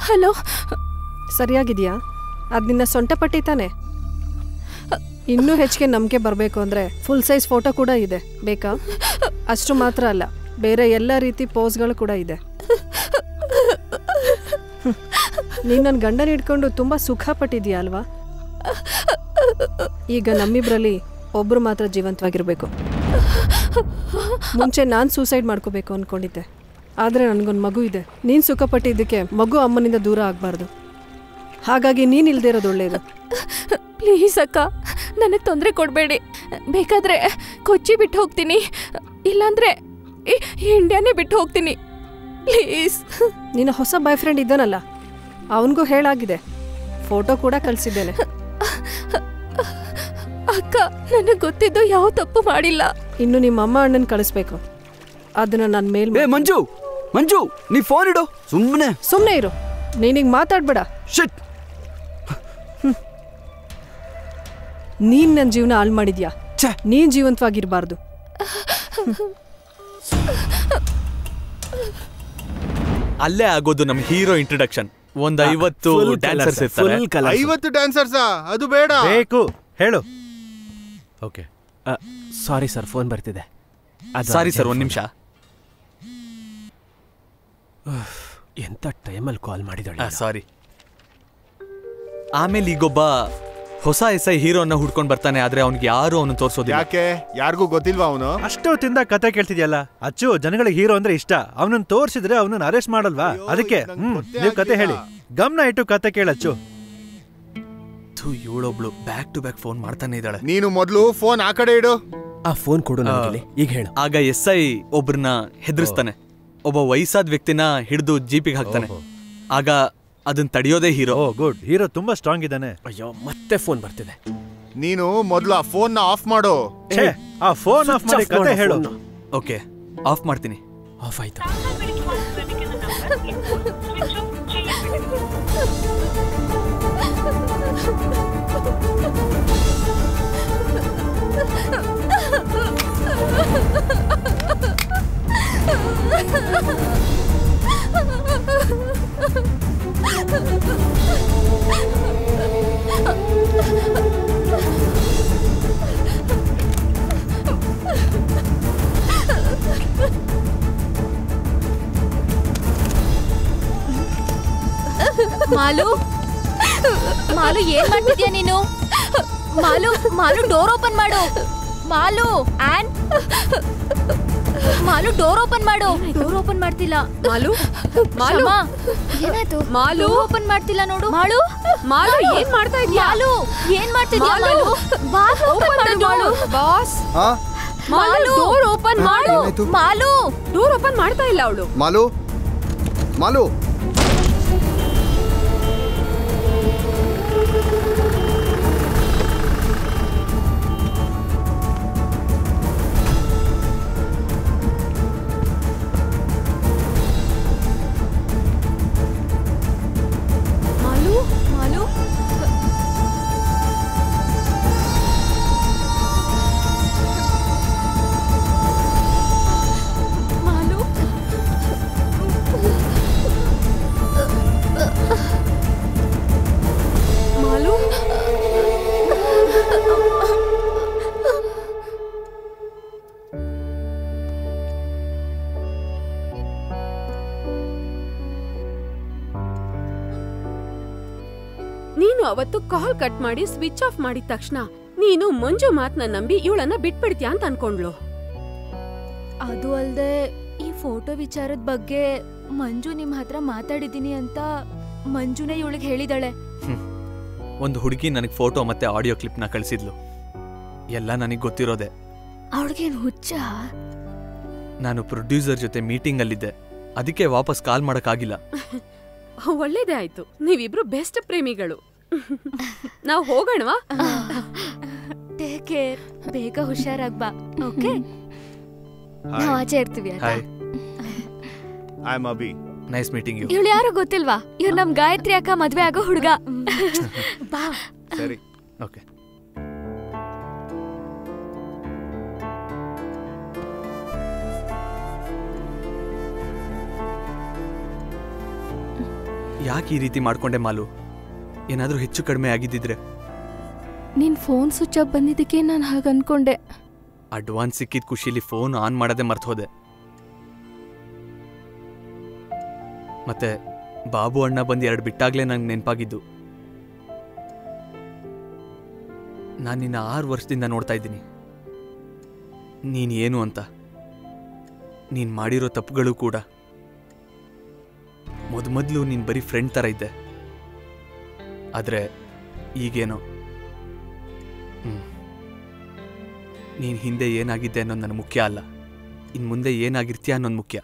Hello, ಸರಿಯಾಗಿದೆಯಾ? ಅದು ನಿನ್ನ ಸೊಂಟಪಟ್ಟಿ ತಾನೆ? ಇನ್ನೂ ಹೆಚ್ಚಿಗೆ ನಂಬಿಕೆ ಬರಬೇಕು ಅಂದರೆ ಫುಲ್ ಸೈಜ್ ಫೋಟೋ ಕೂಡ ಇದೆ, ಬೇಕಾ? ಅಷ್ಟು ಮಾತ್ರ ಅಲ್ಲ, ಬೇರೆ ಎಲ್ಲ ರೀತಿ ಪೋಸ್ಗಳು ಕೂಡ ಇದೆ. ನೀನು ನನ್ನ ಗಂಡನ ಹಿಡ್ಕೊಂಡು ತುಂಬ ಸುಖ ಪಟ್ಟಿದ್ಯಾ ಅಲ್ವಾ? ಈಗ ನಮ್ಮಿಬ್ರಲ್ಲಿ ಒಬ್ಬರು ಮಾತ್ರ ಜೀವಂತವಾಗಿರಬೇಕು. ಮುಂಚೆ ನಾನು ಸೂಸೈಡ್ ಮಾಡ್ಕೋಬೇಕು ಅಂದ್ಕೊಂಡಿದ್ದೆ, ಆದರೆ ನನಗೊಂದು ಮಗು ಇದೆ. ನೀನು ಸುಖಪಟ್ಟಿದ್ದಕ್ಕೆ ಮಗು ಅಮ್ಮನಿಂದ ದೂರ ಆಗಬಾರ್ದು. ಹಾಗಾಗಿ ನೀನು ಇಲ್ಲದೆ ಇರೋದು ಒಳ್ಳೆಯದು. ಪ್ಲೀಸ್ ಅಕ್ಕ, ನನಗೆ ತೊಂದರೆ ಕೊಡಬೇಡಿ. ಬೇಕಾದರೆ ಕೊಚ್ಚಿ ಬಿಟ್ಟು ಹೋಗ್ತೀನಿ, ಇಲ್ಲಾಂದರೆ ಇಂಡಿಯಾನೇ ಬಿಟ್ಟು ಹೋಗ್ತೀನಿ. ಪ್ಲೀಸ್. ನಿನ್ನ ಹೊಸ ಬಾಯ್ ಫ್ರೆಂಡ್ ಇದ್ದಾನಲ್ಲ, ಅವನಿಗೂ ಹೇಳಾಗಿದೆ, ಫೋಟೋ ಕೂಡ ಕಳಿಸಿದ್ದೇನೆ. ಅಕ್ಕ, ನನಗೆ ಗೊತ್ತಿದ್ದು ಯಾವ ತಪ್ಪು ಮಾಡಿಲ್ಲ. ಇನ್ನು ನಿಮ್ಮ ಅಮ್ಮ ಅಣ್ಣನ ಕಳಿಸ್ಬೇಕು, ಅದನ್ನ ನನ್ನ ಮೇಲೆ. ಮಂಜು ಮಂಜು, ನೀ ಫೋನ್ ಇಡು. ಸುಮ್ಮನೆ ಇರು, ನೀನೀಗ ಮಾತಾಡ್ಬೇಡ. ಶಿಟ್, ನೀನ್ ನನ್ನ ಜೀವನ ಹಾಳು ಮಾಡಿದ್ಯಾ. ನೀನ್ ಜೀವಂತವಾಗಿರಬಾರ್ದು. ಅಲ್ಲೇ ಆಗೋದು ನಮ್ ಹೀರೋ ಇಂಟ್ರೊಡಕ್ಷನ್. ಒಂದ್ 50 ಡ್ಯಾನ್ಸರ್ಸ್ ಇರ್ತಾರೆ. 50 ಡ್ಯಾನ್ಸರ್ಸಾ? ಅದು ಬೇಡ. ಬೇಕು, ಹೇಳು. ಓಕೆ, ಸಾರಿ ಸರ್, ಫೋನ್ ಬರ್ತಿದೆ. ಸಾರಿ ಸರ್, ಒಂದ್ ನಿಮಿಷ. ಎಂತ ಟೈಮಲ್ಲಿ ಕಾಲ್ ಮಾಡಿದಾಳೆ. ಸಾರಿ. ಆಮೇಲೆ ಈಗೊಬ್ಬ ಹೊಸ ಎಸ್ ಐ ಹೀರೋನ ಹುಡ್ಕೊಂಡ್ ಬರ್ತಾನೆ, ಆದ್ರೆ ಅವ್ನಿಗೆ ಯಾರು ಅವನು ತೋರ್ಸೋದಿಲ್ಲ. ಯಾಕೆ? ಯಾರಿಗೂ ಗೊತ್ತಿಲ್ವಾ ಅವನು? ಅಷ್ಟು ತಿಂದ ಕತೆ ಕೇಳ್ತಿದ್ಯಲ್ಲ ಅಚ್ಚು. ಜನಗಳಿಗೆ ಹೀರೋ ಅಂದ್ರೆ ಇಷ್ಟ, ಅವನನ್ನ ತೋರಿಸಿದ್ರೆ ಅವನನ್ನ ಅರೆಸ್ಟ್ ಮಾಡಲ್ವಾ? ಅದಕ್ಕೆ ನೀವು ಕತೆ ಹೇಳಿ, ಗಮನ ಇಟ್ಟು ಕತೆ ಕೇಳಚ್ಚು. ಇವಳೊಬ್ಳು ಬ್ಯಾಕ್ ಟು ಬ್ಯಾಕ್ ಫೋನ್ ಮಾಡ್ತಾನೆ ಇದ್ದಾಳೆ. ನೀನು ಮೊದಲು ಫೋನ್ ಆ ಕಡೆ ಇಡು. ಆ ಫೋನ್ ಕೊಡು ನನಗೆ, ಈಗ ಹೇಳು. ಆಗ ಎಸ್ ಐ ಒಬ್ರನ್ನ ಹೆದರ್ಸ್ತಾನೆ. ಒಬ್ಬ ವಯಸ್ಸಾದ ವ್ಯಕ್ತಿನ ಹಿಡಿದು ಜೀಪಿಗೆ ಹಾಕ್ತಾನೆ. ಆಗ ಅದನ್ನ ತಡೆಯೋದೇ ಹೀರೋ. ಗುಡ್, ಹೀರೋ ತುಂಬಾ ಸ್ಟ್ರಾಂಗ್ ಇದ್ದಾನೆ. ಅಯ್ಯೋ, ಮತ್ತೆ ಫೋನ್ ಬರ್ತಿದೆ. ನೀನು ಮೊದಲು ಆ ಫೋನ್ ನ ಆಫ್ ಮಾಡು. ಆ ಫೋನ್ ಆಫ್ ಮಾಡಿ ಕತೆ ಹೇಳು. ಓಕೆ, ಆಫ್ ಮಾಡ್ತೀನಿ. ಆಫ್ ಆಯ್ತಾ? ಮಾಲು, ಮಾಲು, ಏನ್ ಮಾಡ್ತಿದ್ಯಾ ನೀನು? ಮಾಲು, ಮಾಲು, ಡೋರ್ ಓಪನ್ ಮಾಡು. ಮಾಲು, ಆನ್, ಮಾಲು, ಡೋರ್ ಓಪನ್ ಮಾಡು. ಡೋರ್ ಓಪನ್ ಮಾಡ್ತಿಲ್ಲ. ಮಾಲು, ಮಾಲು, ಏನಾಯ್ತು? ಮಾಲು, ಓಪನ್ ಮಾಡ್ತಿಲ್ಲ ನೋಡು. ಮಾಲು, ಮಾಲು, ಏನ್ ಮಾಡ್ತಾ ಇದ್ಯಾ? ಮಾಲು, ಏನ್ ಮಾಡ್ತಿದ್ಯಾ? ಮಾಲು, ಬಾಸ್ ಓಪನ್ ಮಾಡು. ಮಾಲು, ಬಾಸ್, ಮಾಲು, ಡೋರ್ ಓಪನ್ ಮಾಡು. ಮಾಲು, ಡೋರ್ ಓಪನ್ ಮಾಡ್ತಾ ಇಲ್ಲ ಅವಳು. ಮಾಲು, ಮಾಲು, ನೀನು ಅವತ್ತು ಕಾಲ್ ಕಟ್ ಮಾಡಿ ಸ್ವಿಚ್ ಆಫ್ ಮಾಡಿದ ತಕ್ಷಣ ನೀನು ಮಂಜು ಮಾತನ್ನ ನಂಬಿ ಇವಳನ್ನ ಬಿಟ್ಬಿಡ್ತೀಯ ಅಂತ ಅನ್ಕೊಂಡ್ಲು. ಅದು ಅಲ್ದೆ ಈ ಫೋಟೋ ವಿಚಾರದ ಬಗ್ಗೆ ಮಂಜು ನಿಮ್ ಹತ್ರ ಮಾತಾಡಿದೀನಿ ಅಂತ ಮಂಜುನೇ ಇವಳಿಗೆ ಹೇಳಿದಾಳೆ. ಒಂದು ಹುಡುಗಿ ನನಗೆ ಫೋಟೋ ಮತ್ತೆ ಆಡಿಯೋ ಕ್ಲಿಪ್ ನ ಕಳಿಸಿದ್ಲು. ಎಲ್ಲ ನನಗೆ ಗೊತ್ತಿರೋದೆ. ಅವಳಿಗೇನು ಹುಚ್ಚ? ನಾನು ಪ್ರೊಡ್ಯೂಸರ್ ಜೊತೆ ಮೀಟಿಂಗ್ ಅಲ್ಲಿದ್ದೆ, ಅದಕ್ಕೆ ವಾಪಸ್ ಕಾಲ್ ಮಾಡಕ್ಕಾಗಿಲ್ಲ. ಒಳ್ಳೇದೇ ಆಯ್ತು, ನೀವಿಬ್ರು ಬೆಸ್ಟ್ ಪ್ರೇಮಿಗಳು. ನಾವ್ ಹೋಗೋಣವಾ? ಟೇಕ್ ಕೇರ್, ಬೇಗ ಹುಷಾರಾಗ್ ಬಾ. ಓಕೆ, ನಾವು ಆಚೆ ಇರ್ತೀವಿ. Hi, I am Abhi. Nice meeting you. ಇವಳು ಯಾರು ಗೊತ್ತಿಲ್ವಾ? ಇವ್ರು ನಮ್ ಗಾಯತ್ರಿ ಅಕ್ಕ ಮದ್ವೆ ಆಗೋ ಹುಡುಗ. ಬಾ. ಸರಿ, ಓಕೆ. ಯಾಕೆ ಈ ರೀತಿ ಮಾಡ್ಕೊಂಡೆ ಮಾಲು? ಏನಾದ್ರೂ ಹೆಚ್ಚು ಕಡಿಮೆ ಆಗಿದ್ದಿದ್ರೆ? ನಿನ್ ಫೋನ್ ಸ್ವಿಚ್ ಆಫ್ ಬಂದಿದ್ದಕ್ಕೆ ನಾನು ಹಾಗೆ ಅನ್ಕೊಂಡೆ. ಅಡ್ವಾನ್ಸ್ ಸಿಕ್ಕಿದ ಖುಷಿಲಿ ಫೋನ್ ಆನ್ ಮಾಡದೆ ಮರ್ತು ಹೋದೆ. ಮತ್ತೆ ಬಾಬು ಅಣ್ಣ ಬಂದು 2 ಬಿಟ್ಟಾಗ್ಲೇ ನಂಗೆ ನೆನಪಾಗಿದ್ದು. ನಾನು ನಿನ್ನ 6 ವರ್ಷದಿಂದ ನೋಡ್ತಾ ಇದ್ದೀನಿ. ನೀನ್ ಏನು ಅಂತ, ನೀನ್ ಮಾಡಿರೋ ತಪ್ಪುಗಳು ಕೂಡ. ಮೊದಲು ನೀನ್ ಬರೀ ಫ್ರೆಂಡ್ ಥರ ಇದ್ದೆ, ಆದ್ರೆ ಈಗೇನೋ ನೀನ್ ಹಿಂದೆ ಏನಾಗಿದ್ದೆ ಅನ್ನೋದು ನನಗೆ ಮುಖ್ಯ ಅಲ್ಲ, ಇನ್ ಮುಂದೆ ಏನಾಗಿರ್ತೀಯ ಅನ್ನೋದು ಮುಖ್ಯ.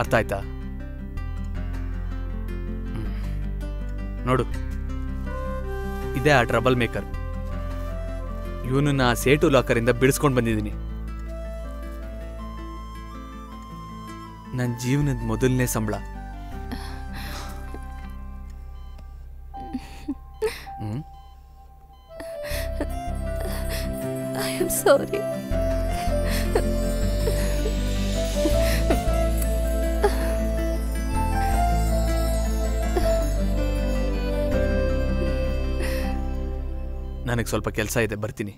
ಅರ್ಥ ಆಯ್ತಾ? ನೋಡು, ಇದೇ ಆ ಟ್ರಬಲ್ ಮೇಕರ್. ಇವನನ್ನ ಸೇಟು ಲಾಕರಿಂದ ಬಿಡಿಸ್ಕೊಂಡು ಬಂದಿದ್ದೀನಿ. ನನ್ನ ಜೀವನದ ಮೊದಲನೇ ಸಂಬಳ. I am sorry. ನನಗೆ ಸ್ವಲ್ಪ ಕೆಲಸ ಇದೆ, ಬರ್ತೀನಿ.